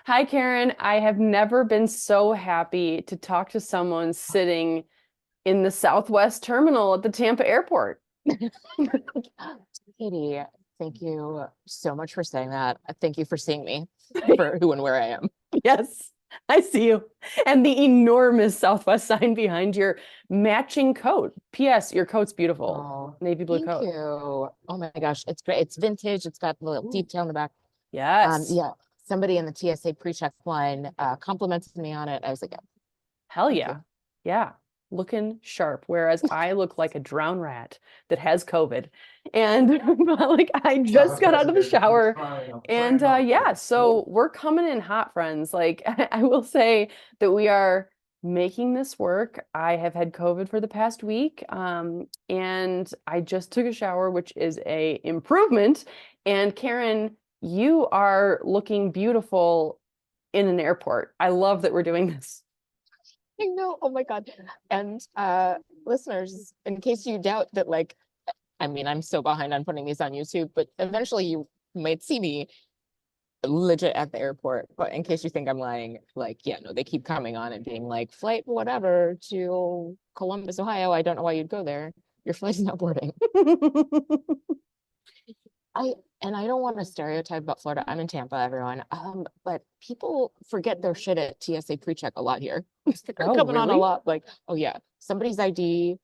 Hi, Karen. I have never been so happy to talk to someone sitting in the Southwest terminal at the Tampa airport. Katie, thank you so much for saying that. Thank you for seeing me for who and where I am. Yes, I see you. And the enormous Southwest sign behind your matching coat. P.S. Your coat's beautiful. Oh, Navy blue thank coat. you. Oh my gosh, it's great. It's vintage. It's got a little Ooh. detail in the back. Yes. Yeah, somebody in the TSA pre-check line complimented me on it. I was like, yeah, Hell thank you. yeah. Yeah. Looking sharp. Whereas I look like a drowned rat that has COVID. And like I just got out of the shower. And yeah, so we're coming in hot, friends. Like I will say that we are making this work. I have had COVID for the past week. And I just took a shower, which is a improvement. And Karen, you are looking beautiful in an airport. I love that we're doing this. I know. Oh my God. And listeners, in case you doubt that, like, I mean, I'm so behind on putting these on YouTube, but eventually you might see me legit at the airport. But in case you think I'm lying, like, yeah, no, they keep coming on and being like, flight whatever to Columbus, Ohio. I don't know why you'd go there. Your flight is not boarding. I and I don't want to stereotype about Florida. I'm in Tampa, everyone. But people forget their shit at TSA pre-check a lot here. They're Oh, coming on a really? lot. Like, oh yeah, somebody's ID.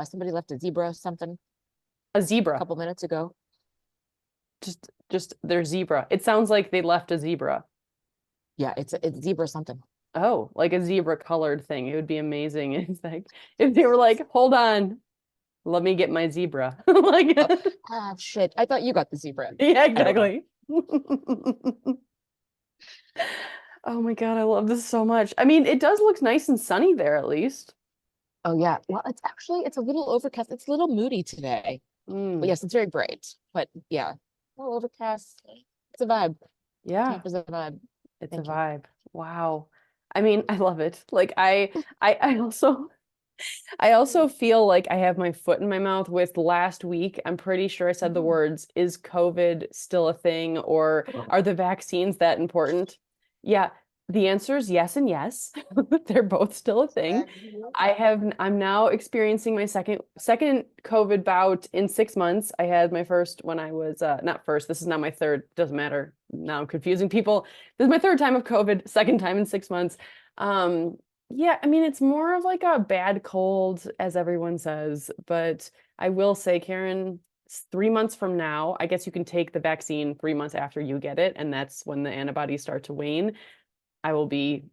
Somebody left a zebra something A a zebra. couple minutes ago. Just their zebra. It sounds like they left a zebra. Yeah, it's zebra something. Oh, like a zebra colored thing. It would be amazing. It's like if they were like, hold on, let me get my zebra. Like, Oh, shit. I thought you got the zebra. yeah, I don't know. exactly. Oh my God, I love this so much. I mean, it does look nice and sunny there at least. Oh yeah. Well, it's a little overcast. It's a little moody today. But Mm, yes, it's very bright. But yeah, a little overcast. It's a vibe. yeah, Tampa's a vibe. it's a Thank you. vibe. Wow. I mean, I love it. Like I also feel like I have my foot in my mouth with last week. I'm pretty sure I said the Mhm. words, is COVID still a thing or are the vaccines that important? Yeah, the answer is yes and yes. They're both still a thing. I'm now experiencing my second COVID bout in 6 months. I had my first when I was not first, this is now my third, doesn't matter. Now I'm confusing people. This is my third time of COVID, second time in 6 months. Um, yeah, I mean, it's more of like a bad cold, as everyone says. But I will say, Karen, 3 months from now, I guess you can take the vaccine 3 months after you get it, and that's when the antibodies start to wane. I will be,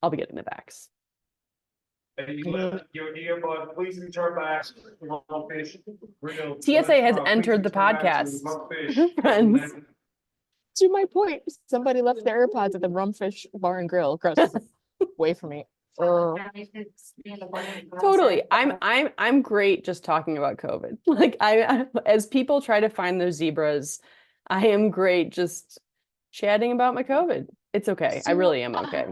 I'll be getting the vax. And you left your earbud, please return back to the fish. TSA has Please entered the return back to podcast, fish. friends. To my point, somebody left their AirPods at the Rumfish Bar and Grill across the way from me. Oh, Totally. I'm great just talking about COVID. Like as people try to find their zebras, I am great just chatting about my COVID. It's okay. I so really am okay.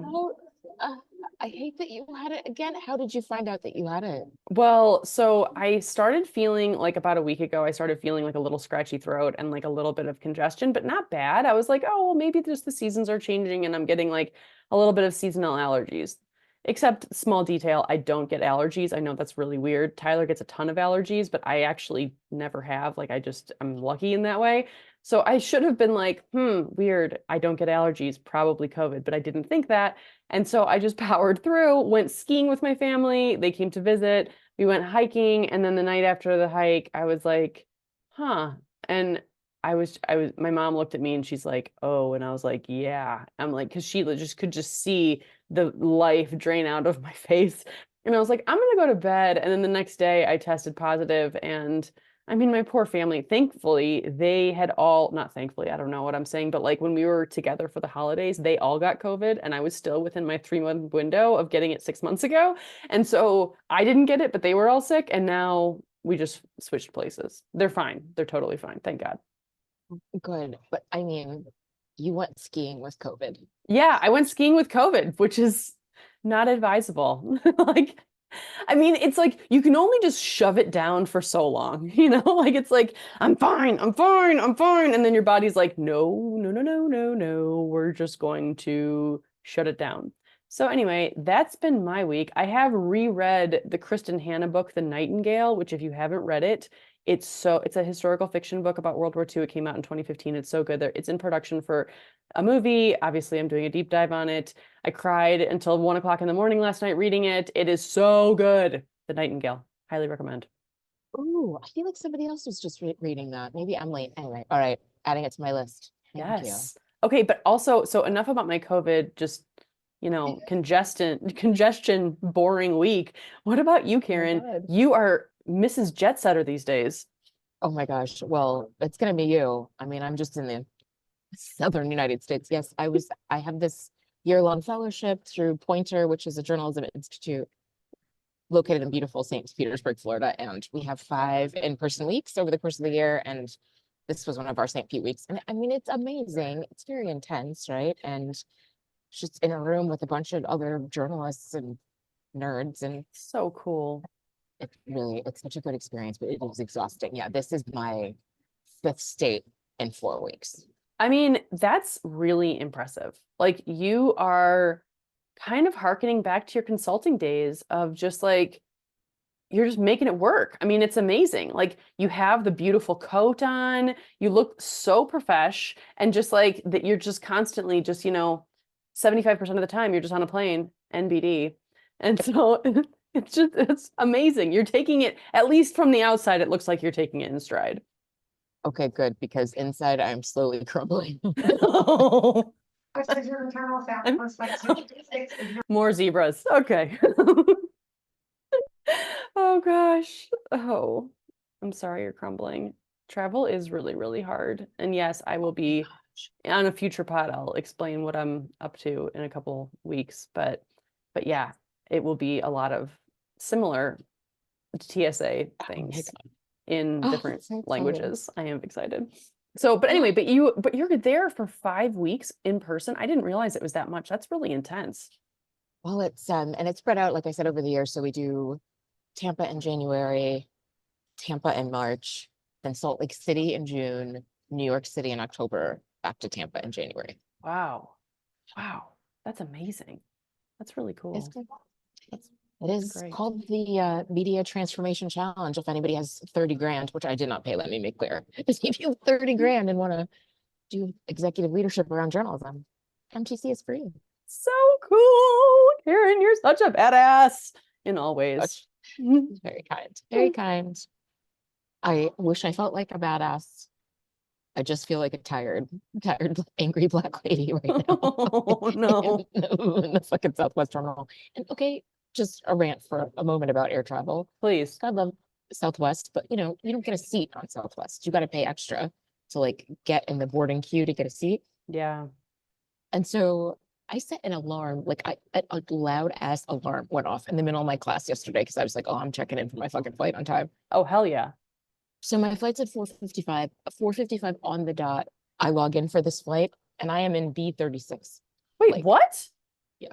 uh, I hate that you had it again. How did you find out that you had it? Well, so I started feeling like about a week ago, I started feeling like a little scratchy throat and like a little bit of congestion, but not bad. I was like, oh, well, maybe just the seasons are changing and I'm getting like a little bit of seasonal allergies. Except small detail, I don't get allergies. I know that's really weird. Tyler gets a ton of allergies, but I actually never have. Like I'm lucky in that way. So I should have been like, weird. I don't get allergies, probably COVID, but I didn't think that. And so I just powered through, went skiing with my family. They came to visit. We went hiking, and then the night after the hike, I was like, huh. And my mom looked at me and she's like, oh, and I was like, yeah. I'm like, because she just could just see the life drain out of my face. And I was like, I'm gonna go to bed. And then the next day I tested positive and I mean, my poor family, thankfully, they had all, not thankfully, I don't know what I'm saying, but like when we were together for the holidays, they all got COVID and I was still within my 3 month window of getting it 6 months ago. And so I didn't get it, but they were all sick. And now we just switched places. They're fine. They're totally fine. Thank God. Good, but I mean, you went skiing with COVID. Yeah, I went skiing with COVID, which is not advisable. Like, I mean, it's like you can only just shove it down for so long, you know? Like it's like, I'm fine, I'm fine, I'm fine. And then your body's like, no, no, no, no, no, no. We're just going to shut it down. So anyway, that's been my week. I have reread the Kristen Hanna book, The Nightingale, which if you haven't read it, it's a historical fiction book about World War II. It came out in 2015. It's so good. It's in production for a movie. Obviously, I'm doing a deep dive on it. I cried until 1 o'clock in the morning last night reading it. It is so good. The Nightingale. Highly recommend. Ooh, I feel like somebody else was just reading that. Maybe I'm late. Anyway, all right, adding it to my list. Thank you. Yes. Okay, but also, so enough about my COVID, just, congestion, boring week. What about you, Karen? God. You are Mrs. Jet Setter these days. Oh my gosh. Well, it's gonna be you. I mean, I'm just in the Southern United States. Yes, I have this year-long fellowship through Pointer, which is a journalism institute located in beautiful St. Petersburg, Florida. And we have 5 in-person weeks over the course of the year. And this was one of our St. Pete weeks. And I mean, it's amazing. It's very intense, right? And just in a room with a bunch of other journalists and nerds. And So cool. it's such a good experience, but it is exhausting. Yeah, this is my 5th state in 4 weeks. I mean, that's really impressive. Like you are kind of harkening back to your consulting days of just like you're just making it work. I mean, it's amazing. Like you have the beautiful coat on, you look so profesh, and just like that you're just constantly just, 75% of the time you're just on a plane, NBD. And so it's amazing. You're taking it, at least from the outside, it looks like you're taking it in stride. Okay, good, because inside I'm slowly crumbling. More zebras. Okay. Oh gosh. Oh, I'm sorry you're crumbling. Travel is really, really hard. And yes, I will be on a future pod. I'll explain what I'm up to in a couple weeks. But yeah, it will be a lot of similar TSA things in Oh, different so exciting. languages. I am excited. So, but anyway, but you're there for 5 weeks in person. I didn't realize it was that much. That's really intense. Well, it's and it's spread out, like I said, over the years. So we do Tampa in January, Tampa in March, then Salt Lake City in June, New York City in October, back to Tampa in January. Wow. Wow. That's amazing. That's really cool. It's good. That's It is great. called the Media Transformation Challenge. If anybody has 30 grand, which I did not pay, let me make clear. If you have 30 grand and want to do executive leadership around journalism, MTC is free. So cool. Karen, you're such a badass in all ways. Very kind. Very kind. I wish I felt like a badass. I just feel like a tired, angry black lady right now. Oh no. In the fucking Southwest terminal. And okay, just a rant for a moment about air travel. Please. I love Southwest, but you don't get a seat on Southwest. You got to pay extra to like get in the boarding queue to get a seat. Yeah. And so I set an alarm, like a loud ass alarm went off in the middle of my class yesterday because I was like, oh, I'm checking in for my fucking flight on time. Oh, hell yeah. So my flight's at 4:55, 4:55 on the dot. I log in for this flight and I am in B36. Wait, Like, what? yeah.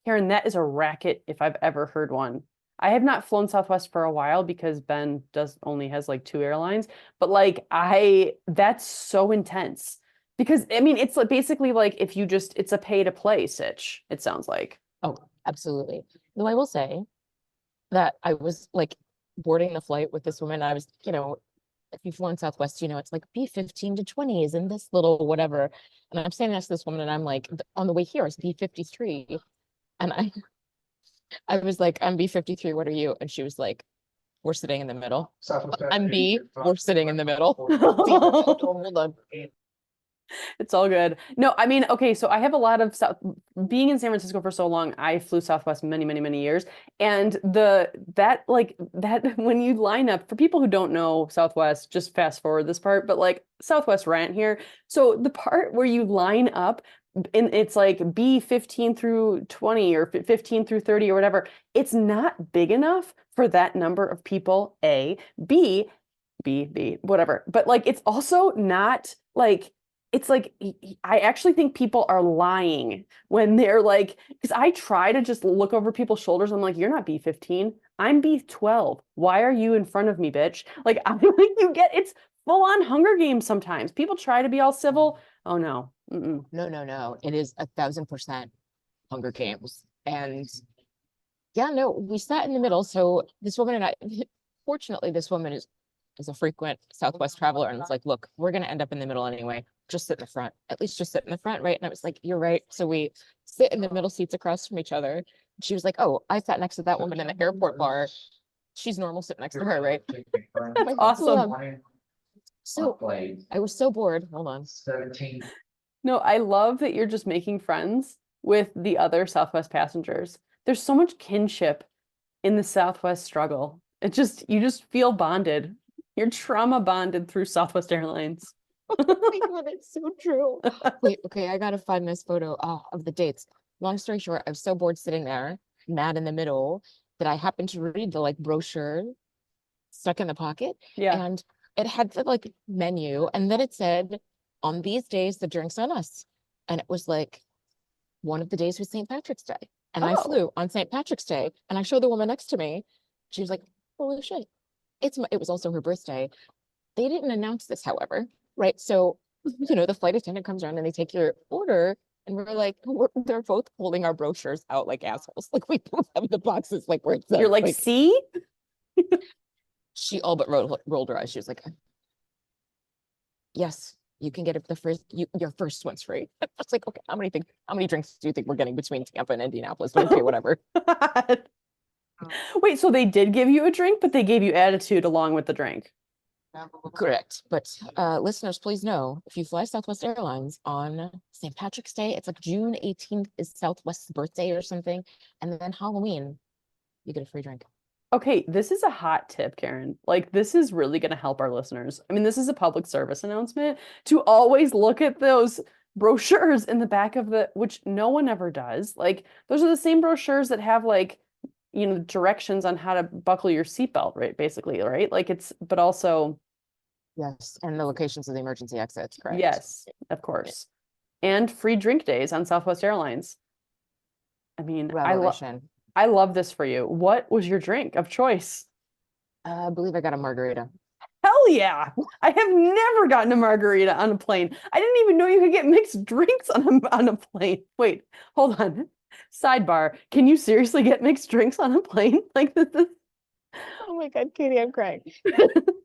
Karen, that is a racket if I've ever heard one. I have not flown Southwest for a while because Ben only has like 2 airlines, but like that's so intense. Because I mean, it's like basically like if you it's a pay to play sitch, it sounds like. Oh, absolutely. Though I will say that I was like boarding the flight with this woman. I was, if you've flown Southwest, it's like B15 to 20 is in this little whatever. And I'm standing next to this woman and I'm like, on the way here, it's B53. And I was like, I'm B53, what are you? And she was like, we're sitting in the middle. I'm B, we're sitting in the middle. Hold on. It's all good. No, I mean, okay, so I have a lot of being in San Francisco for so long, I flew Southwest many, many, many years. And that when you line up, for people who don't know Southwest, just fast forward this part, but like Southwest rant here. So the part where you line up and it's like B15 through 20 or 15 through 30 or whatever, it's not big enough for that number of people, A, B, whatever. But like, it's also not like it's like I actually think people are lying when they're like, because I try to just look over people's shoulders. I'm like, you're not B15. I'm B12. Why are you in front of me, bitch? Like, I think you get it's full on Hunger Games sometimes. People try to be all civil. Oh no. Mm-mm. No. It is 1,000% Hunger Games. And yeah, no, we sat in the middle. So this woman and I, fortunately, this woman is a frequent Southwest traveler, and it's like, look, we're gonna end up in the middle anyway. Just sit in the front. At least just sit in the front, right? And I was like, you're right. So we sit in the middle seats across from each other. She was like, oh, I sat next to that woman in the airport bar. She's normal, sit next to her, right? That's awesome. So I was so bored. Hold on. No, I love that you're just making friends with the other Southwest passengers. There's so much kinship in the Southwest struggle. You just feel bonded. You're trauma bonded through Southwest Airlines. Oh my God, it's so true. Wait, okay, I gotta find this photo of the dates. Long story short, I was so bored sitting there, mad in the middle, that I happened to read the like brochure stuck in the pocket, Yeah. and it had the like menu, and then it said, on these days, the drinks on us. And it was like, one of the days was St. Patrick's Day. And I Oh. flew on St. Patrick's Day, and I showed the woman next to me. She was like, holy shit. It was also her birthday. They didn't announce this, however, right? So, the flight attendant comes around and they take your order, and we're like, they're both holding our brochures out like assholes. Like, we both have the boxes like where it says, You're like, see? she all but rolled her eyes. She was like, yes, you can get it the first, your first one's free. I was like, okay, how many drinks do you think we're getting between Tampa and Indianapolis? Okay, whatever. Wait, so they did give you a drink, but they gave you attitude along with the drink. Correct. But listeners, please know, if you fly Southwest Airlines on St. Patrick's Day, it's like June 18th is Southwest's birthday or something. And then Halloween, you get a free drink. Okay, this is a hot tip, Karen. Like, this is really going to help our listeners. I mean, this is a public service announcement to always look at those brochures in the back of which no one ever does. Like, those are the same brochures that have like, directions on how to buckle your seatbelt, right? Basically, right? Like but also. Yes, and the locations of the emergency exits, correct? Yes, of course. And free drink days on Southwest Airlines. I mean, Revelation. I love this for you. What was your drink of choice? I believe I got a margarita. Hell yeah. I have never gotten a margarita on a plane. I didn't even know you could get mixed drinks on a plane. Wait, hold on. Sidebar. Can you seriously get mixed drinks on a plane? Like this is Oh my God, Katie, I'm crying.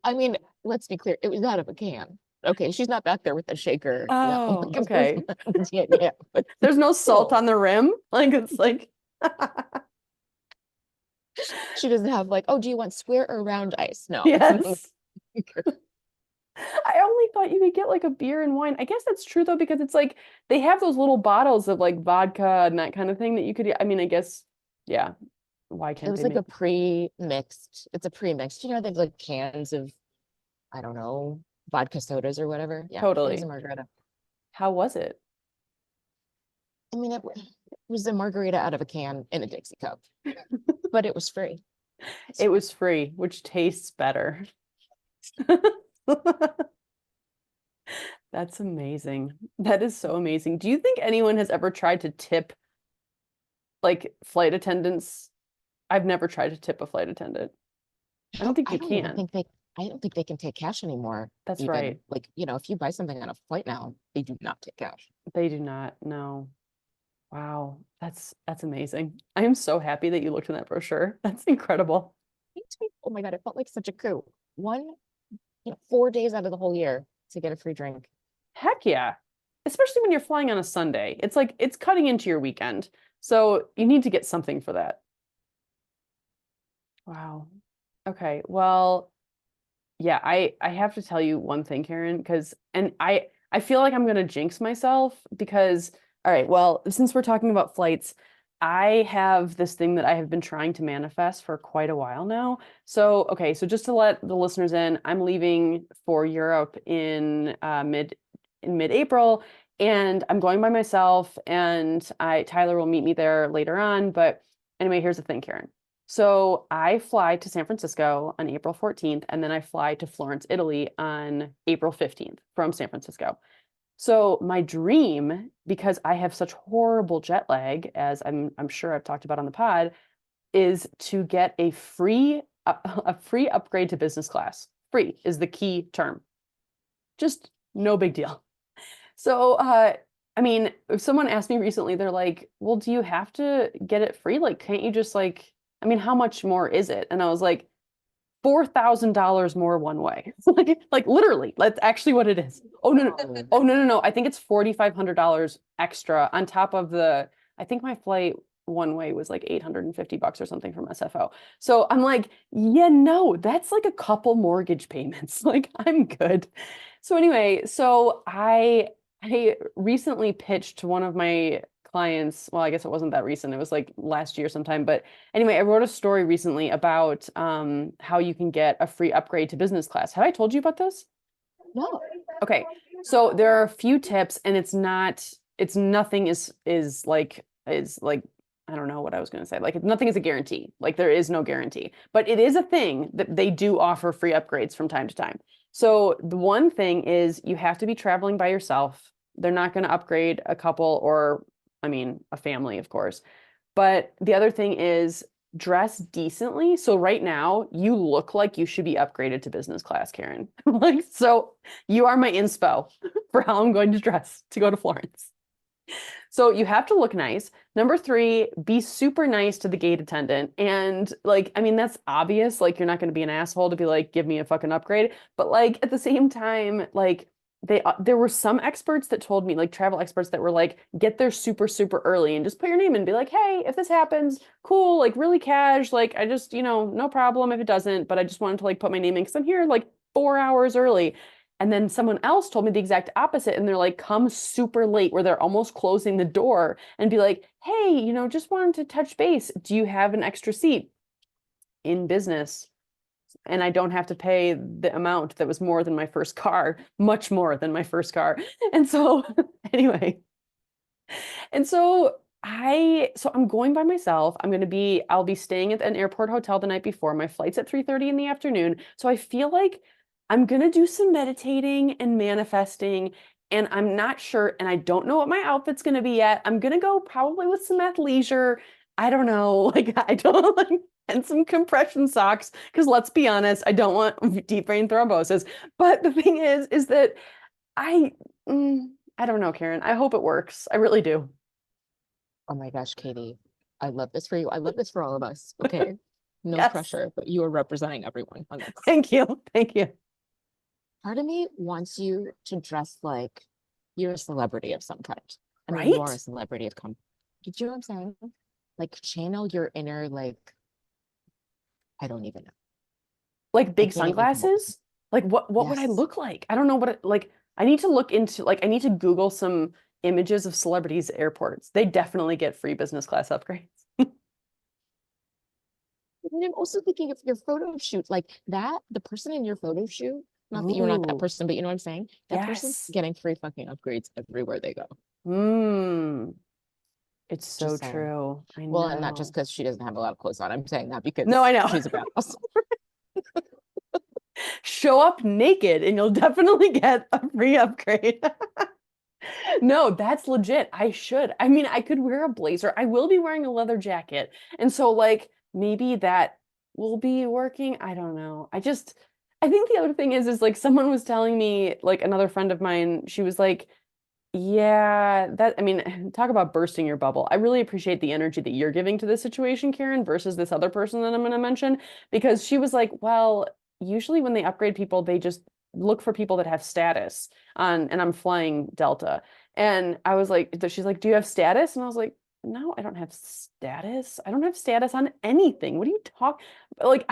I mean, let's be clear. It was out of a can. Okay, she's not back there with a shaker. Oh, because okay. yeah, but There's no salt cool. on the rim. Like it's like She doesn't have like, oh, do you want square or round ice? No. yes. I only thought you could get like a beer and wine. I guess that's true though, because it's like they have those little bottles of like vodka and that kind of thing that you could, I mean, I guess, yeah. Why It can't was they like make a pre-mixed. It's a pre-mixed. They have like cans of, I don't know, vodka sodas or whatever. Yeah, it was totally. a margarita. How was it? I mean, it was a margarita out of a can in a Dixie cup, but it was free. It was free, which tastes better. That's amazing. That is so amazing. Do you think anyone has ever tried to tip like flight attendants? I've never tried to tip a flight attendant. I don't think you can. I don't think they can take cash anymore. That's even. right. Like, if you buy something on a flight now, they do not take cash. They do not. No. Wow. That's amazing. I am so happy that you looked in that brochure. That's incredible. Oh my God, it felt like such a coup. 4 days out of the whole year to get a free drink. Heck yeah. Especially when you're flying on a Sunday. It's like it's cutting into your weekend. So you need to get something for that. Wow. Okay. Well, yeah, I have to tell you one thing, Karen, and I feel like I'm gonna jinx myself because all right, well, since we're talking about flights, I have this thing that I have been trying to manifest for quite a while now. So, okay, so just to let the listeners in, I'm leaving for Europe in mid-April, and I'm going by myself, and Tyler will meet me there later on. But anyway, here's the thing, Karen. So I fly to San Francisco on April 14th, and then I fly to Florence, Italy on April 15th from San Francisco. So my dream, because I have such horrible jet lag, as I'm sure I've talked about on the pod, is to get a free upgrade to business class. Free is the key term. Just no big deal. So I mean, if someone asked me recently, they're like, "Well, do you have to get it free? Like, can't you just like, I mean, how much more is it?" And I was like, $4,000 more one way. Like literally, that's actually what it is. Oh no, no. Oh no, no, no. I think it's $4,500 extra on top of I think my flight one way was like $850 or something from SFO. So I'm like, yeah, no, that's like a couple mortgage payments. Like I'm good. So anyway, I recently pitched to one of my clients. Well, I guess it wasn't that recent. It was like last year sometime, but anyway, I wrote a story recently about how you can get a free upgrade to business class. Have I told you about this? No. Okay. So there are a few tips and it's nothing is like I don't know what I was going to say. Like nothing is a guarantee. Like there is no guarantee, but it is a thing that they do offer free upgrades from time to time. So the one thing is you have to be traveling by yourself. They're not going to upgrade a couple or I mean a family, of course. But the other thing is dress decently. So right now, you look like you should be upgraded to business class, Karen. Like, so you are my inspo for how I'm going to dress to go to Florence. So you have to look nice. Number three, be super nice to the gate attendant. And like, I mean, that's obvious. Like, you're not going to be an asshole to be like, give me a fucking upgrade. But like, at the same time, like, there were some experts that told me, like travel experts that were like, get there super, super early and just put your name in and be like, hey, if this happens, cool, like really cash. Like, I just, no problem if it doesn't, but I just wanted to like put my name in because I'm here like 4 hours early. And then someone else told me the exact opposite. And they're like, come super late where they're almost closing the door and be like, hey, just wanted to touch base. Do you have an extra seat in business? And I don't have to pay the amount that was more than my first car, much more than my first car. And so anyway, and so I'm going by myself. I'll be staying at an airport hotel the night before. My flight's at 3:30 in the afternoon. So I feel like I'm gonna do some meditating and manifesting, and I'm not sure, and I don't know what my outfit's gonna be yet. I'm gonna go probably with some athleisure. I don't know, like I don't like and some compression socks, because let's be honest, I don't want deep vein thrombosis. But the thing is that I I don't know, Karen. I hope it works. I really do. Oh my gosh, Katie, I love this for you. I love this for all of us. Okay. No Yes. pressure, but you are representing everyone on this. Thank you. Thank you. Part of me wants you to dress like you're a celebrity of some kind. I mean, you are Right? a celebrity of come. Do you know what I'm saying? Like channel your inner, like, I don't even know. Like I big can't even come up with. sunglasses? Like what would I Yes. look like? I don't know like I need to look into like I need to Google some images of celebrities at airports. They definitely get free business class upgrades. And I'm also thinking of your photo shoot, like that, the person in your photo shoot, not that you're not that Ooh, person, but you know what I'm saying? That person's yes. getting free fucking upgrades everywhere they go. Mm, it's so Just saying. true. I Well, and not just know. because she doesn't have a lot of clothes on. I'm saying that No, I because know. she's a badass. Show up naked and you'll definitely get a free upgrade. No, that's legit. I should. I mean, I could wear a blazer. I will be wearing a leather jacket. And so like maybe that will be working. I don't know. I think the other thing is like someone was telling me, like another friend of mine, she was like, yeah, I mean, talk about bursting your bubble. I really appreciate the energy that you're giving to this situation, Karen, versus this other person that I'm going to mention, because she was like, well, usually when they upgrade people, they just look for people that have status and I'm flying Delta. And I was like, she's like, do you have status? And I was like, no, I don't have status. I don't have status on anything. What are you talking? Like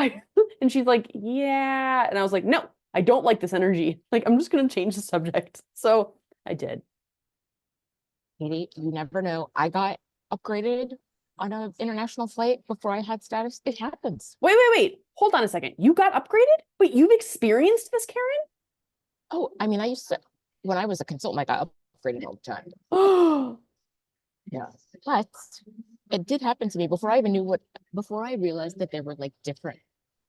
and she's like, yeah. And I was like, no, I don't like this energy. Like, I'm just going to change the subject. So I did. Katie, you never know. I got upgraded on an international flight before I had status. It happens. Wait. Hold on a second. You got upgraded? Wait, you've experienced this, Oh, I mean, I used to, when I was a consultant, I got upgraded all the time. Karen? Yeah. But it did happen to me before I even knew before I realized that there were like different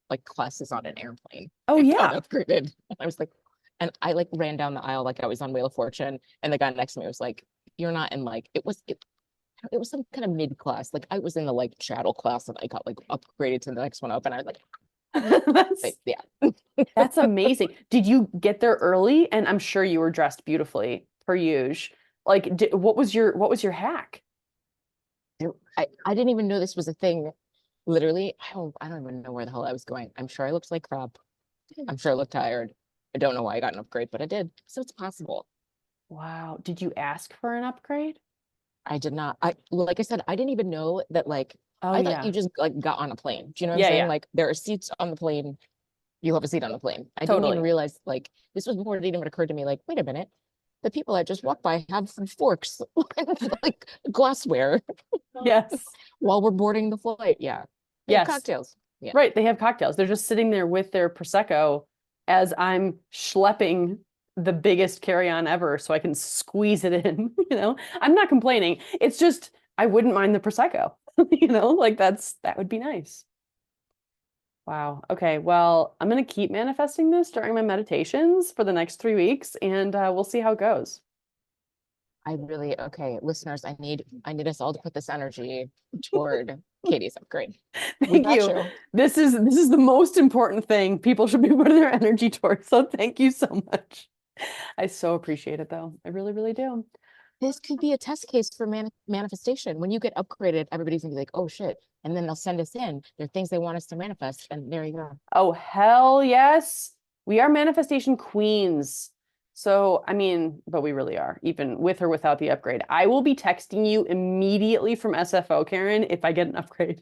like classes on an airplane. Oh I got yeah. upgraded. I was like, And I like ran down the aisle like I was on Wheel of Fortune. And the guy next to me was like, you're not in like, it was some kind of mid class. Like I was in the like chattel class and I got like upgraded to the next one up. And I was like, That's yeah. that's amazing. Did you get there early? And I'm sure you were dressed beautifully per usual. Like, what was your hack? I didn't even know this was a thing. Literally, I don't even know where the hell I was going. I'm sure I looked like crap. I'm sure I looked tired. I don't know why I got an upgrade, but I did. So it's possible. Wow. Did you ask for an upgrade? I did not. I like I said, I didn't even know that like Oh I thought yeah. you just like got on a plane. Do you know what I'm Yeah, saying? yeah. Like there are seats on the plane. You have a seat on the plane. I didn't even Totally. realize like this was before it even occurred to me, like, wait a minute. The people I just walked by have some forks and like glassware Yes. while we're boarding the flight. Yeah. They have Yes. cocktails. Yeah. Right. They have cocktails. They're just sitting there with their Prosecco as I'm schlepping the biggest carry-on ever so I can squeeze it in, you know? I'm not complaining. It's just I wouldn't mind the Prosecco, you know? Like that would be nice. Wow. Okay. Well, I'm going to keep manifesting this during my meditations for the next 3 weeks, and we'll see how it goes. Okay, listeners, I need us all to put this energy toward Katie's upgrade. We Thank got you. you. This is the most important thing people should be putting their energy towards. So thank you so much. I so appreciate it, though. I really, really do. This could be a test case for manifestation. When you get upgraded, everybody's gonna be like, oh shit. And then they'll send us in. There are things they want us to manifest. And there you go. Oh, hell yes. We are manifestation queens. So, I mean, but we really are, even with or without the upgrade. I will be texting you immediately from SFO, Karen, if I get an upgrade.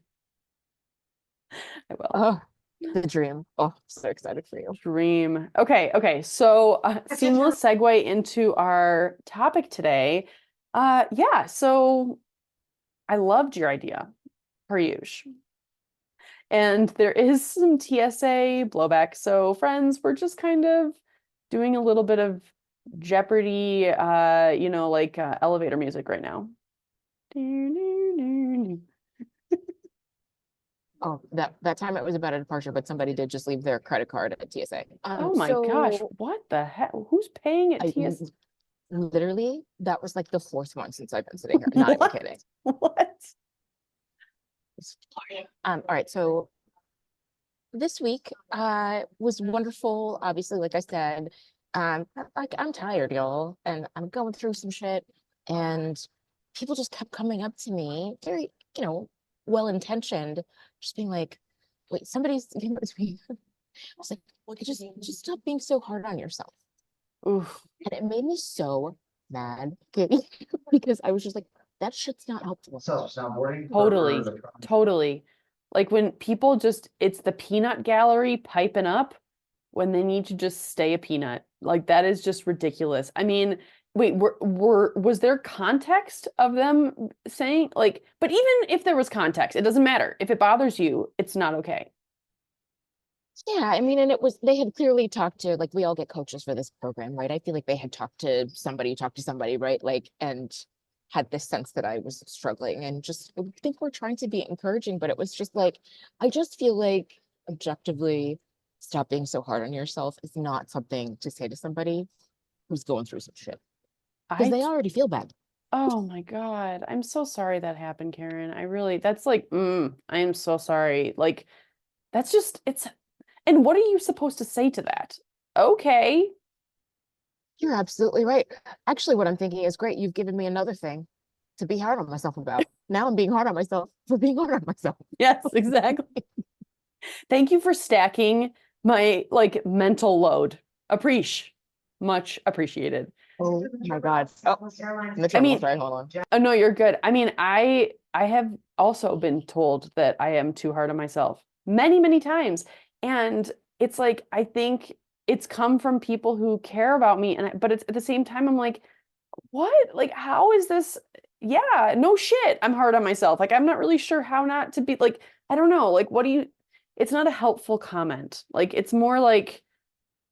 I will. Oh, the dream. Oh, so excited for you. Dream. Okay. So, seamless segue into our topic today. Yeah, so I loved your idea, per usual. And there is some TSA blowback. So, friends, we're just kind of doing a little bit of Jeopardy, like elevator music right now. Oh, that time it was about a departure, but somebody did just leave their credit card at TSA. Oh my gosh, what the heck? Who's paying at TSA? Literally, that was like the fourth one since I've been sitting here. Not even kidding. What? All right, so this week was wonderful. Obviously, like I said, I'm tired, y'all, and I'm going through some shit. And people just kept coming up to me, very, well-intentioned, just being like, wait, somebody's came up to me. I was like, well, just stop being so hard on yourself. Oof. And it made me so mad, Katie, because I was just like, that shit's not helpful. Totally. Like when people it's the peanut gallery piping up when they need to just stay a peanut. Like that is just ridiculous. I mean, wait, was there context of them saying like, but even if there was context, it doesn't matter. If it bothers you, it's not okay. Yeah, I mean, and they had clearly talked to, like, we all get coaches for this program, right? I feel like they had talked to somebody, right? Like, and had this sense that I was struggling and just, I think we're trying to be encouraging, but it was just like, I just feel like objectively, stop being so hard on yourself is not something to say to somebody who's going through some shit because they already feel bad. Oh my God. I'm so sorry that happened, Karen. That's like, I am so sorry. Like, that's just, and what are you supposed to say to that? Okay. You're absolutely right. Actually, what I'm thinking is great. You've given me another thing to be hard on myself about. Now I'm being hard on myself for being hard on myself. Yes, exactly. Thank you for stacking my like mental load. Much appreciated. Oh my God. Oh, sorry, hold on. Oh no, you're good. I mean, I have also been told that I am too hard on myself many, many times. And it's like I think it's come from people who care about me but it's at the same time I'm like, what? Like how is this? Yeah, no shit. I'm hard on myself. Like I'm not really sure how not to be like I don't know. Like it's not a helpful comment. Like it's more like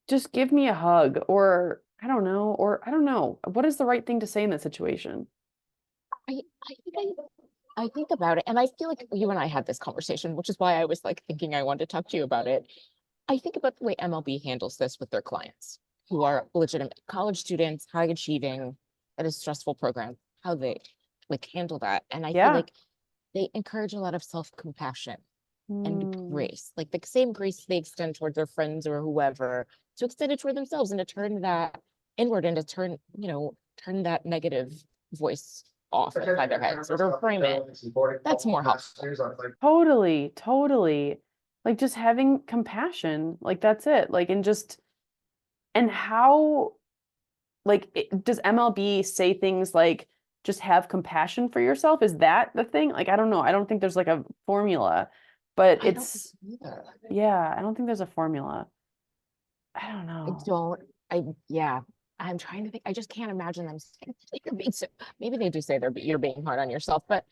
just give me a hug or I don't know. What is the right thing to say in that situation? I think I think about it, and I feel like you and I had this conversation, which is why I was like thinking I wanted to talk to you about it. I think about the way MLB handles this with their clients. who are legitimate college students, high achieving, at a stressful program, how they like handle that. And I feel Yeah. like they encourage a lot of self-compassion and Mm. grace, like the same grace they extend towards their friends or whoever, to extend it toward themselves and to turn that inward and to turn, turn that negative voice off inside their heads or to reframe it. That's more helpful. Totally, totally. Like just having compassion, like that's it. Like, and how, like, does MLB say things like just have compassion for yourself? Is that the thing? Like, I don't know. I don't think there's like a formula, but I don't it's, think either. yeah, I don't think there's a formula. I don't I know. don't, yeah, I'm trying to think. I just can't imagine them saying you're being so, maybe they do say you're being hard on yourself, but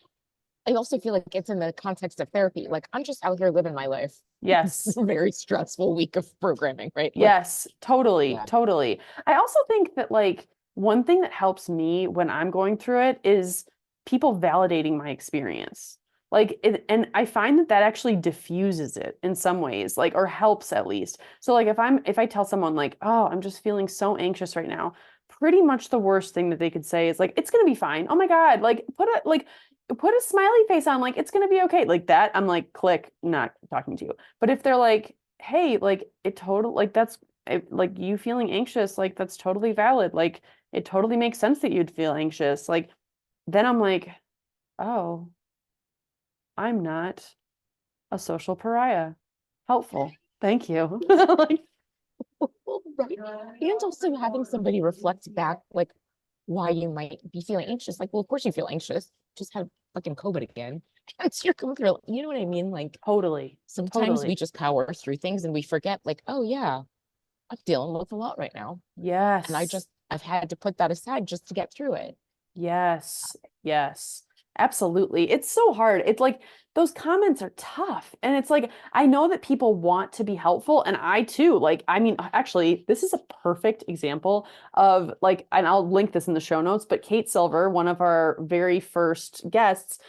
I also feel like it's in the context of therapy. Like I'm just out here living my life. This is Yes. a very stressful week of programming, right? Like, Yes, totally, yeah. totally. I also think that like one thing that helps me when I'm going through it is people validating my experience. Like and I find that that actually diffuses it in some ways, like or helps at least. So like if I tell someone like, "Oh, I'm just feeling so anxious right now." Pretty much the worst thing that they could say is like, "It's gonna be fine. Oh my God, like put a smiley face on, like it's gonna be okay." Like that, I'm like, click, not talking to you. But if they're like, hey, like it total like that's like you feeling anxious, like that's totally valid. Like it totally makes sense that you'd feel anxious. Like then I'm like, oh, I'm not a social pariah. Helpful. Thank you. Like, Right. And also having somebody reflect back, like why you might be feeling anxious. Like, well, of course you feel anxious. Just had fucking COVID again. And you're going through, you know what I mean? Like totally. sometimes we Totally. just power through things and we forget, like, oh yeah, I'm dealing with a lot right now. And Yes. I've had to put that aside just to get through it. Yes. Yes. Absolutely. It's so hard. It's like those comments are tough. And it's like, I know that people want to be helpful. And I too, like, I mean, actually, this is a perfect example of like, and I'll link this in the show notes, but Kate Silver, one of our very first guests,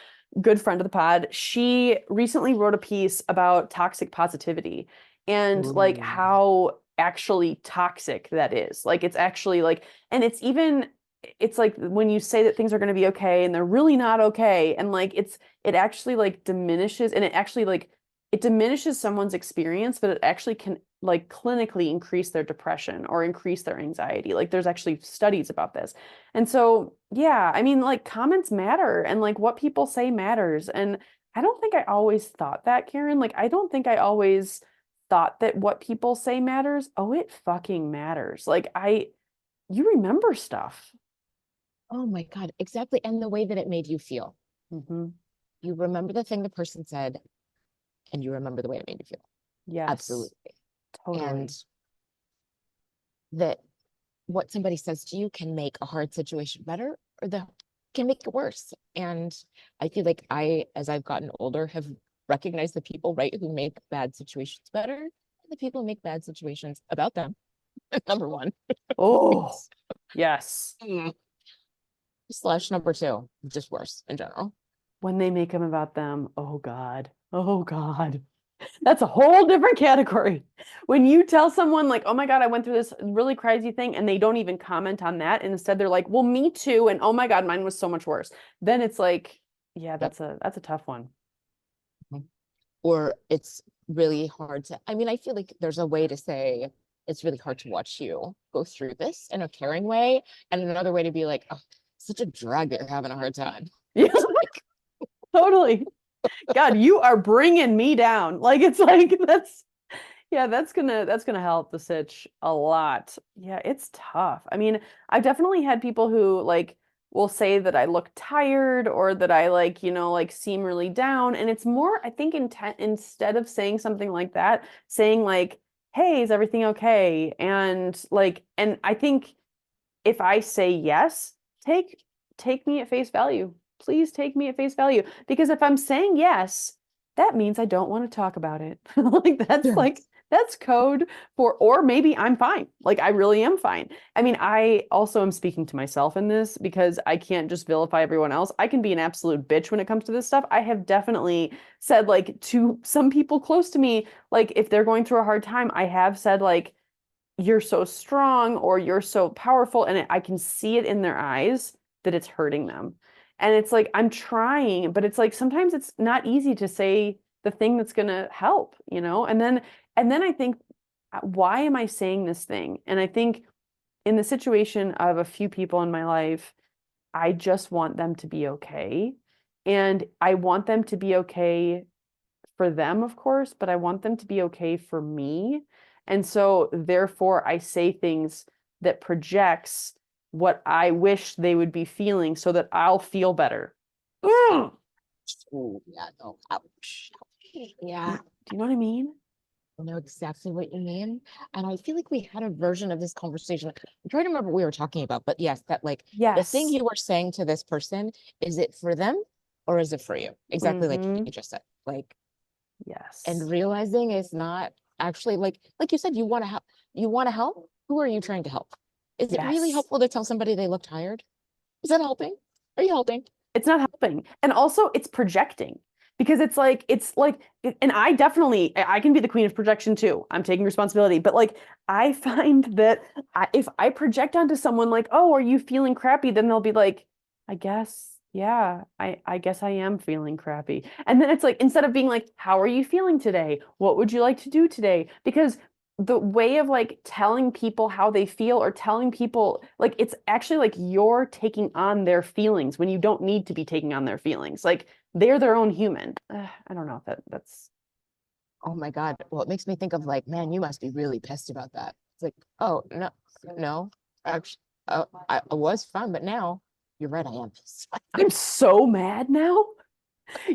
good friend of the pod, she recently wrote a piece about toxic positivity and like how actually toxic that is. Like, it's actually like, and it's even it's like when you say that things are going to be okay and they're really not okay and like it actually like diminishes and it actually like it diminishes someone's experience but it actually can like clinically increase their depression or increase their anxiety. Like there's actually studies about this. And so yeah, I mean like comments matter and like what people say matters. And I don't think I always thought that, Karen. Like I don't think I always thought that what people say matters. Oh, it fucking matters. Like you remember stuff. Oh my God, exactly. And the way that it made you feel. Mm-hmm. You remember the thing the person said, and you remember the way it made you feel. Yes, Absolutely. totally. And that what somebody says to you can make a hard situation better or can make it worse. And I feel like as I've gotten older, have recognized the people, right, who make bad situations better and the people who make bad situations about them. Number one. Oh, yes. Slash number two, just worse in general. When they make them about them, oh God. Oh God. That's a whole different category. When you tell someone like, oh my God, I went through this really crazy thing, and they don't even comment on that. And instead they're like, well, me too. And oh my God, mine was so much worse. Then it's like, yeah, that's a tough one. Or it's really hard to, I mean, I feel like there's a way to say it's really hard to watch you go through this in a caring way. And another way to be like, oh, such a drag that you're having a hard time. Yeah, totally. God, you are bringing me down. Like it's like that's gonna help the sitch a lot. Yeah, it's tough. I mean, I've definitely had people who like will say that I look tired or that I like, like seem really down. And it's more, I think, instead of saying something like that, saying like, hey, is everything okay? And I think if I say yes, take me at face value. Please take me at face value. Because if I'm saying yes, that means I don't want to talk about it. That's code for, or maybe I'm fine. Like I really am fine. I mean, I also am speaking to myself in this because I can't just vilify everyone else. I can be an absolute bitch when it comes to this stuff. I have definitely said like to some people close to me, like if they're going through a hard time, I have said like, you're so strong or you're so powerful, and I can see it in their eyes that it's hurting them. And it's like I'm trying, but it's like sometimes it's not easy to say the thing that's going to help, you know? And then I think, why am I saying this thing? And I think in the situation of a few people in my life, I just want them to be okay. And I want them to be okay for them, of course, but I want them to be okay for me. And so therefore I say things that projects what I wish they would be feeling so that I'll feel better. Ugh! Ooh, yeah, no, ouch. Yeah, Do you know what I mean? I know exactly what you mean. And I feel like we had a version of this conversation. I'm trying to remember what we were talking about, but yes, that like the thing Yes. you were saying to this person, is it for them or is it for you? Exactly like Mhm. you just said. Like, and Yes. realizing it's not actually like you said, you want to help. You want to help. Who are you trying to help? Is it really Yes. helpful to tell somebody they look tired? Is that helping? Are you helping? It's not helping. And also it's projecting because it's like and I definitely I can be the queen of projection too. I'm taking responsibility, but like I find that if I project onto someone like, "Oh, are you feeling crappy?" then they'll be like, "I guess yeah, I guess I am feeling crappy." And then it's like instead of being like, "How are you feeling today? What would you like to do today?" Because the way of like telling people how they feel or telling people like it's actually like you're taking on their feelings when you don't need to be taking on their feelings. Like they're their own human. I don't know if that's Oh my God. Well, it makes me think of like, man, you must be really pissed about that. It's like, oh, no, no, actually, I was fun, but now you're right. I am pissed. I'm so mad now.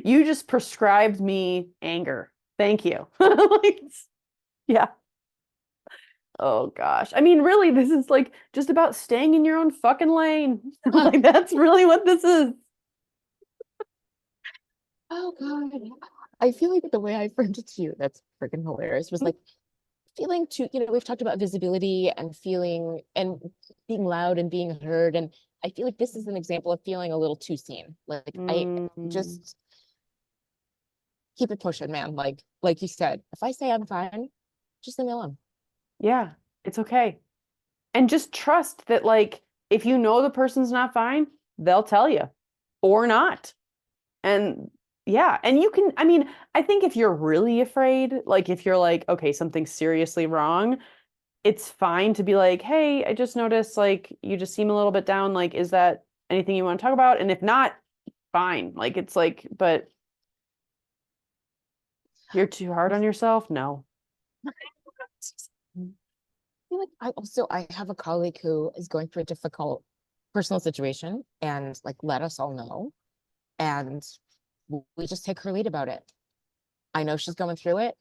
You just prescribed me anger. Thank you. Like, yeah. Oh gosh. I mean, really, this is like just about staying in your own fucking lane. Like that's really what this is. Oh God. I feel like the way I framed it to you, that's freaking hilarious, was like feeling too, we've talked about visibility and feeling and being loud and being heard. And I feel like this is an example of feeling a little too seen. Like I Mm, just keep it pushing, man. Like you said, if I say I'm fine, just leave me alone. yeah, it's okay. And just trust that, like, if you know the person's not fine, they'll tell you or not. And yeah, and you can, I mean, I think if you're really afraid, like, if you're like, okay, something's seriously wrong, it's fine to be like, hey, I just noticed, like, you just seem a little bit down. Like, is that anything you want to talk about? And if not, fine. Like, it's like, but you're too hard on yourself? No. Feel like I have a colleague who is going through a difficult personal situation and like let us all know. And we just take her lead about it. I know she's going through it.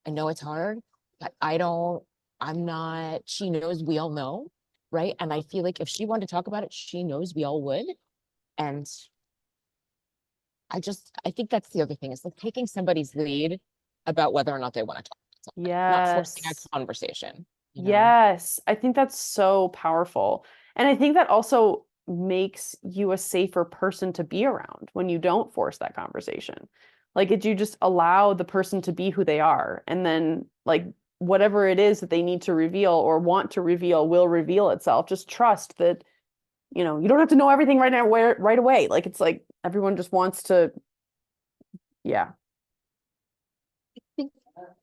I know it's hard, but I'm not, she knows we all know, right? And I feel like if she wanted to talk about it, she knows we all would. And I think that's the other thing is like taking somebody's lead about whether or not they want to talk about something, not forcing Yes. a conversation, you know? Yes, I think that's so powerful. And I think that also makes you a safer person to be around when you don't force that conversation. Like, it, you just allow the person to be who they are. And then, like, whatever it is that they need to reveal or want to reveal will reveal itself. Just trust that, you don't have to know everything right now, right away. Like, it's like everyone just wants to, yeah. Think-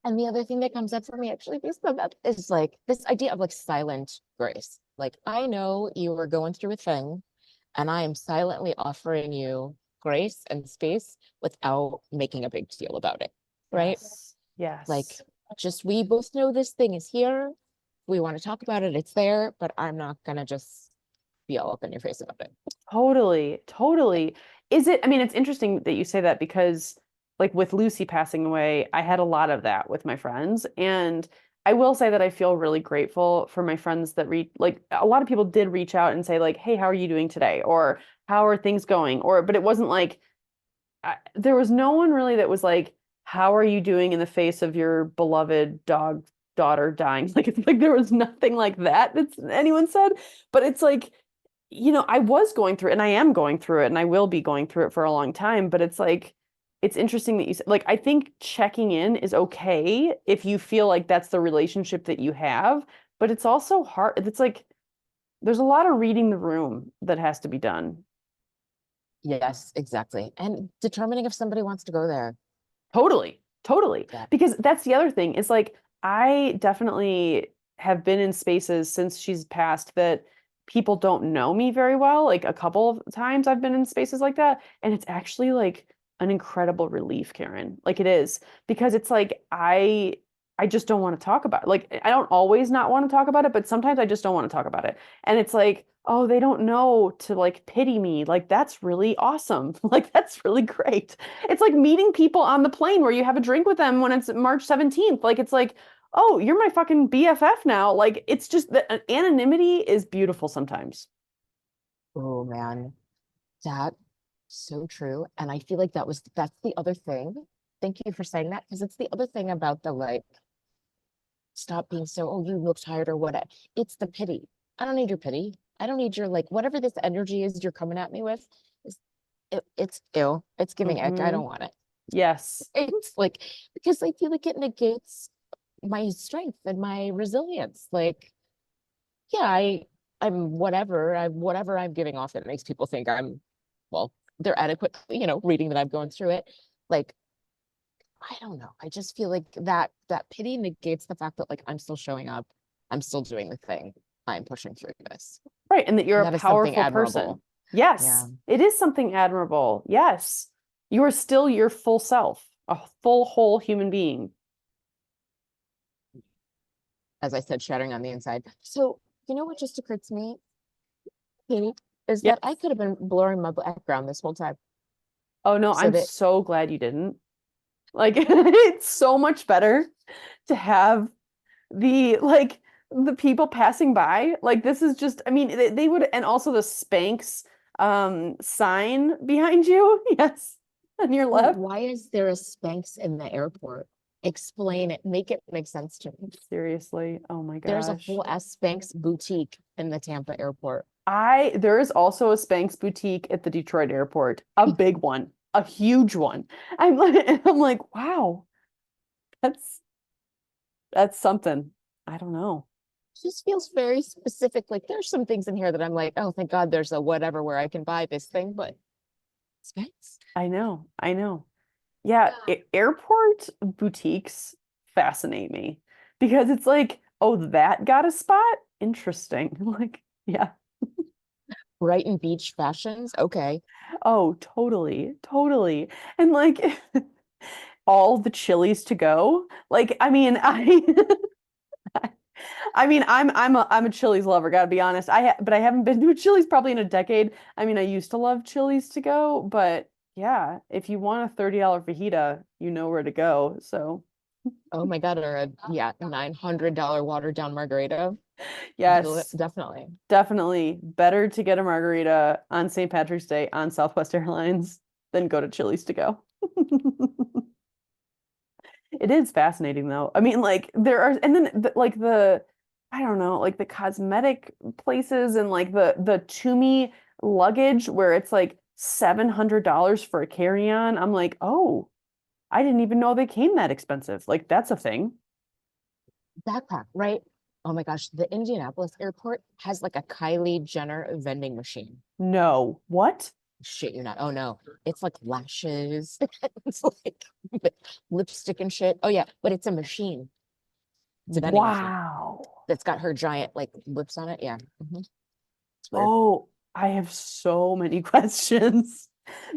And the other thing that comes up for me actually based on that is like this idea of like silent grace. Like I know you are going through a thing and I am silently offering you grace and space without making a big deal about it. Right? Yes. Like Yes. just we both know this thing is here. We want to talk about it, it's there, but I'm not gonna just be all up in your face about it. Totally, totally. I mean, it's interesting that you say that because, like, with Lucy passing away, I had a lot of that with my friends. And I will say that I feel really grateful for my friends that like, a lot of people did reach out and say, like, hey, how are you doing today? Or how are things going? But it wasn't like, there was no one really that was like, how are you doing in the face of your beloved daughter dying? Like, it's like there was nothing like that anyone said. But it's like, I was going through it and I am going through it and I will be going through it for a long time. But it's like, it's interesting that you said, like, I think checking in is okay if you feel like that's the relationship that you have. but it's also hard. It's like there's a lot of reading the room that has to be done. Yes, exactly. And determining if somebody wants to go there. Totally, totally. Yeah. Because that's the other thing is like I definitely have been in spaces since she's passed that people don't know me very well. Like a couple of times I've been in spaces like that, and it's actually like an incredible relief, Karen. Like it is because it's like I just don't want to talk about it. Like I don't always not want to talk about it, but sometimes I just don't want to talk about it. And it's like, oh, they don't know to like pity me. Like that's really awesome. Like that's really great. It's like meeting people on the plane where you have a drink with them when it's March 17th. Like it's like, oh, you're my fucking BFF now. Like it's just the anonymity is beautiful sometimes. Oh man, that so true. And I feel like that's the other thing. Thank you for saying that because it's the other thing about the like stop being so, oh, you look tired or what. It's the pity. I don't need your pity. I don't need your like whatever this energy is you're coming at me with. Is it's ill. It's giving ick. I don't want it. Yes. It's like because I feel like it negates my strength and my resilience. Like, yeah, I'm whatever I'm giving off that makes people think I'm well, they're adequate, reading that I'm going through it. Like, I don't know. I just feel like that pity negates the fact that like I'm still showing up, I'm still doing the thing, I'm pushing through this. Right. And that you're And a that is something powerful admirable. person. Yes. Yeah. It is something admirable. Yes. You are still your full self, a full, whole human being. As I said, shattering on the inside. So, you know what just occurred to me, Katie, is Yes. that I could have been blurring my background this whole time. Oh no, So I'm that so glad you didn't. Like it's so much better to have the people passing by. Like this is just, I mean, they would, and also the Spanx sign behind you. Yes, on your left. why is there a Spanx in the airport? Explain it, make it make sense to me. Seriously. Oh my There's a gosh. whole Spanx boutique in the Tampa airport. There is also a Spanx boutique at the Detroit airport, a big one, a huge one. I'm like, wow, that's that's something. I don't know. Just feels very specific. Like there's some things in here that I'm like, oh, thank God there's a whatever where I can buy this thing, but Spanx. I know. I know. Yeah, airport boutiques fascinate me because it's like, oh, that got a spot? Interesting. Like, yeah. Brighton Beach fashions. Okay. Oh, totally. Totally. And like all the Chili's to go. Like, I mean, I mean, I'm a Chili's lover, gotta be honest. But I haven't been to a Chili's probably in a decade. I mean, I used to love Chili's to go, but yeah, if you want a $30 fajita, you know where to go. So Oh my God. Or a $900 watered down margarita. yes, Definitely. definitely better to get a margarita on St. Patrick's Day on Southwest Airlines than go to Chili's to go. It is fascinating though. I mean, like there are, and then like I don't know, like the cosmetic places and like the Tumi luggage where it's like $700 for a carry-on. I'm like, oh, I didn't even know they came that expensive. Like that's a thing. Backpack, right? Oh my gosh. The Indianapolis airport has like a Kylie Jenner vending machine. No, what? Shit, you're not. Oh no. It's like lashes. It's like lipstick and shit. Oh yeah. But it's a machine. It's a vending machine Wow. that's got her giant like lips on it. Yeah. It's weird. Oh, I have so many questions.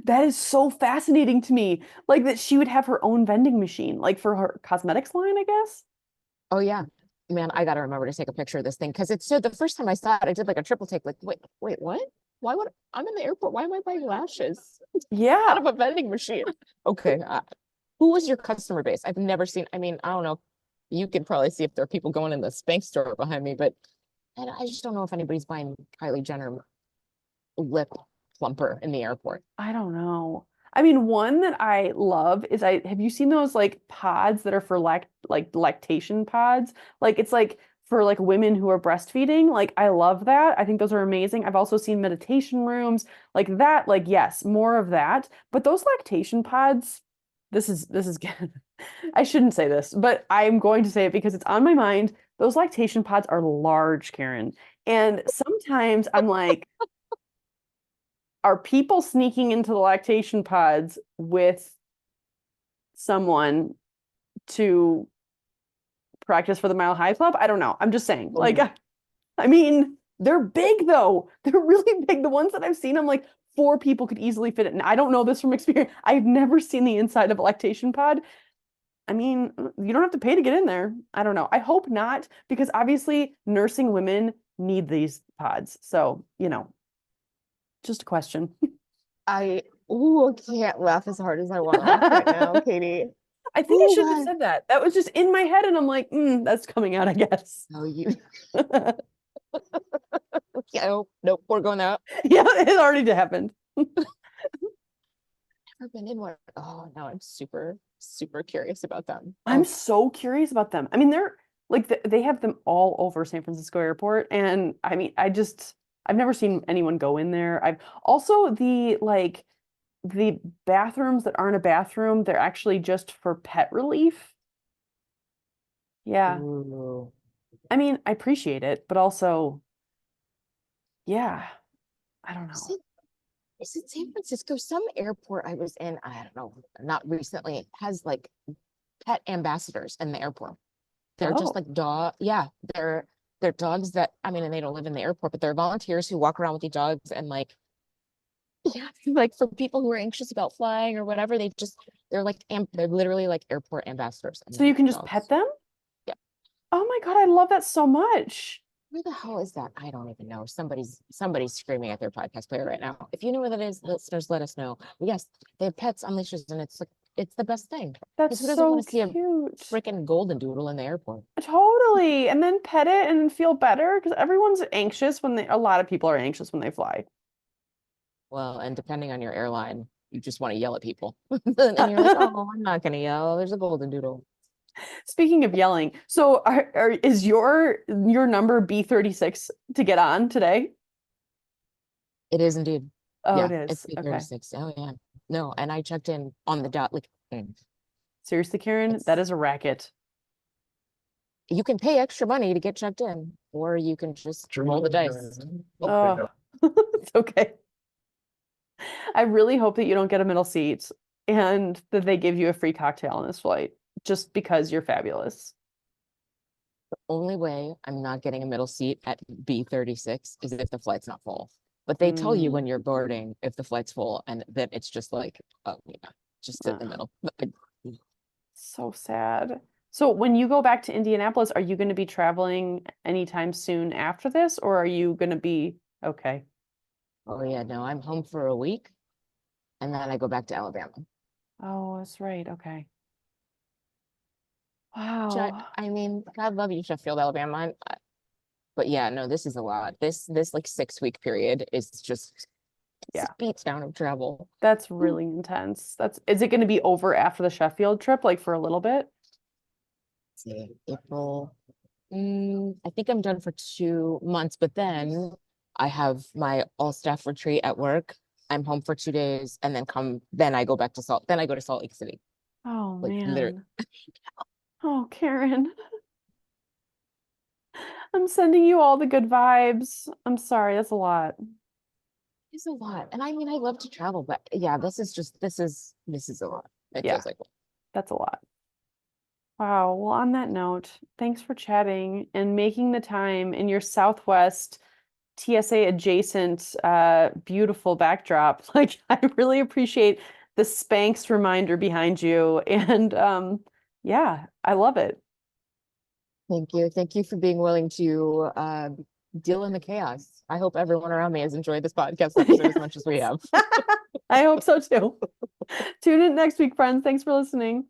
That is so fascinating to me. Like that she would have her own vending machine, like for her cosmetics line, I guess. Oh yeah. Man, I gotta remember to take a picture of this thing because it's so the first time I saw it, I did like a triple take, like, wait, what? Why would I'm in the airport? Why am I buying lashes out Yeah. of a vending machine? Okay. Who was your customer base? I've never seen, I mean, I don't know. You could probably see if there are people going in the Spanx store behind me, but and I just don't know if anybody's buying Kylie Jenner lip plumper in the airport. I don't know. I mean, one that I love is I have you seen those like pods that are for lactation pods? Like it's like for like women who are breastfeeding. Like I love that. I think those are amazing. I've also seen meditation rooms like that. Like yes, more of that. But those lactation pods, this is I shouldn't say this, but I'm going to say it because it's on my mind. those lactation pods are large, Karen. And sometimes I'm like, are people sneaking into the lactation pods with someone to practice for the Mile High Club? I don't know. I'm just saying. Like, Oh. I mean, they're big though. They're really big. The ones that I've seen, I'm like, four people could easily fit it. And I don't know this from experience. I've never seen the inside of a lactation pod. I mean, you don't have to pay to get in there. I don't know. I hope not, because obviously nursing women need these pods. So, just a question. I can't laugh as hard as I want to laugh right now, Katie. I think I Oh, shouldn't have God. said that. That was just in my head, and I'm like, that's coming out, I guess. No, yeah, nope, we're going out. Yeah, it already happened. Never been in one. Oh, now I'm super, super curious about them. I'm so curious about them. I mean, they're like they have them all over San Francisco Airport, and I mean, I've never seen anyone go in there. I've also the bathrooms that aren't a bathroom, they're actually just for pet relief. Yeah. Ooh. I mean, I appreciate it, but also, yeah, I don't know. Is it San Francisco? Some airport I was in, I don't know, not recently, has like pet ambassadors in the airport. They're Oh. just like yeah, they're dogs that, I mean, and they don't live in the airport, but they're volunteers who walk around with the dogs and like, yeah, like for people who are anxious about flying or whatever, they're literally like airport ambassadors. And So you can just dogs. pet them? Yeah. Oh my God, I love that so much. Where the hell is that? I don't even know. Somebody's screaming at their podcast player right now. If you know where that is, listeners, let us know. But yes, they have pets on leashes, and it's like it's the best thing. That's Who doesn't so want to see a cute. freaking golden doodle in the airport? Totally. And then pet it and feel better because everyone's anxious a lot of people are anxious when they fly. Well, and depending on your airline, you just want to yell at people. And you're like, oh, I'm not gonna yell. There's a golden doodle. Speaking of yelling, so is your number B36 to get on today? It is indeed. Oh, Yeah, it is. it's Okay. 8:36. Oh yeah. No, and I checked in on the dot. Like, Seriously, Karen, that is a racket. you can pay extra money to get checked in, or you can just roll the dice. Oh, it's okay. I really hope that you don't get a middle seat and that they give you a free cocktail on this flight just because you're fabulous. Only way I'm not getting a middle seat at B36 is if the flight's not full. But they tell you when you're boarding if the flight's full, and then it's just like, oh yeah, just sit in the middle. So sad. So when you go back to Indianapolis, are you going to be traveling anytime soon after this, or are you going to be okay? Oh yeah, no, I'm home for a week, and then I go back to Alabama. Oh, that's right. Okay. Which Wow. I mean, God love you, Sheffield, Alabama. But yeah, no, this is a lot. This like 6 week period is just Yeah. beats down of travel. That's really intense. Is it going to be over after the Sheffield trip, like for a little bit? See, April. I think I'm done for 2 months, but then I have my all staff retreat at work. I'm home for 2 days, and then I go back to then I go to Salt Lake City. Oh Like literally. man. Oh, Karen. I'm sending you all the good vibes. I'm sorry, that's a lot. It's a lot. And I mean, I love to travel, but yeah, this is a lot. It Yeah. feels like one. That's a lot. Wow. Well, on that note, thanks for chatting and making the time in your Southwest TSA adjacent beautiful backdrop. Like I really appreciate the Spanx reminder behind you. And yeah, I love it. Thank you. Thank you for being willing to deal in the chaos. I hope everyone around me has enjoyed this podcast episode as much as we have. I hope so too. Tune in next week, friends. Thanks for listening.